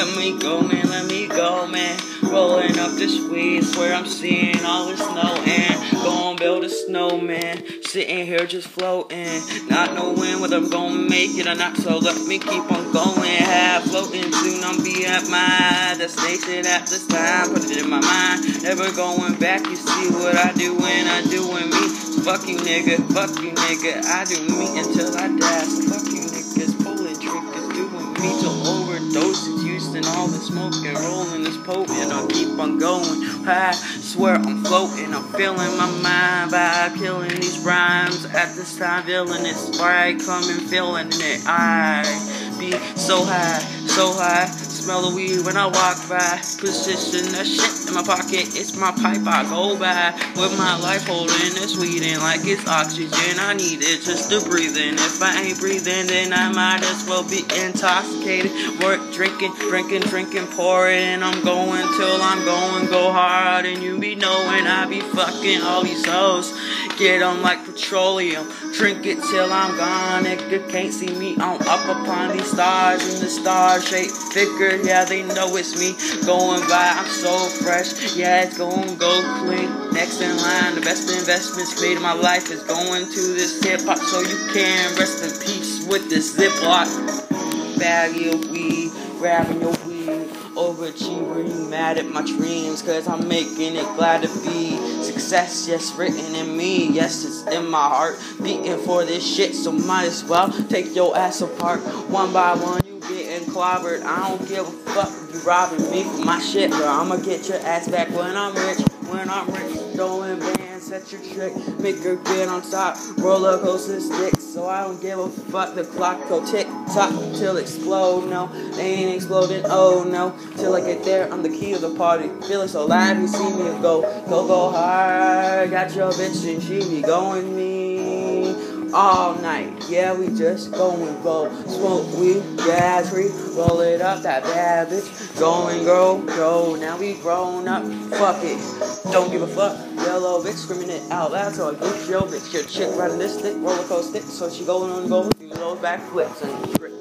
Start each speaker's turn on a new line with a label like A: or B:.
A: let me go, man. Rolling up this weed, swear I'm seeing all the snow and gon' build a snowman. Sitting here just floating, not knowing whether I'm gonna make it or not. So let me keep on going, half floating. Soon I'll be at my destination at this time. Put it in my mind, never going back. You see what I do when I doing me. Fuck you nigga, I do me until I die. So fuck you niggas, pulling triggers, doing me till overdoses, using all the smoking, rolling this potent. I'll keep on going, I swear I'm floating, I'm feeling my mind vibe, killing these rhymes at this time, feeling it, sprite coming, feeling it. I be so high, smell the weed when I walk by, position that shit in my pocket, it's my pipe I go by, with my life holding this weed in like it's oxygen, I need it just to breathe in, if I ain't breathing then I might as well be intoxicated, work, drinking, pouring, I'm going till I'm going, go hard, and you be knowing I be fucking all these hoes, get them like petroleum, drink it till I'm gone, nigga can't see me, I'm up upon these stars, in the star-shaped figure, yeah, they know it's me, going by, I'm so fresh, yeah, it's gonna go clean, next in line, the best investments made in my life is going to this hip-hop, so you can rest in peace with this Ziploc baggie of weed, grabbing your weed, overachiever, you mad at my dreams, cause I'm making it glad to be, success, yes, written in me, yes, it's in my heart, beating for this shit, so might as well take your ass apart, one by one, you getting clobbered, I don't give a fuck if you robbing me for my shit, bro, I'ma get your ass back when I'm rich, throwing bands, set your trick, make her get on top, roller coaster sticks, so I don't give a fuck, the clock go tick tock till explode, no, they ain't exploding, oh no, till I get there, I'm the key of the party, feeling so live, you see me go hard, got your bitch and she be going me, all night, yeah, we just going go, smoke weed, gas free, roll it up, that bad bitch, going go, now we grown up, fuck it, don't give a fuck, yellow bitch, screaming it out loud, so I get your bitch, your chick riding this stick, roller coaster stick, so she going on go, do those backflips and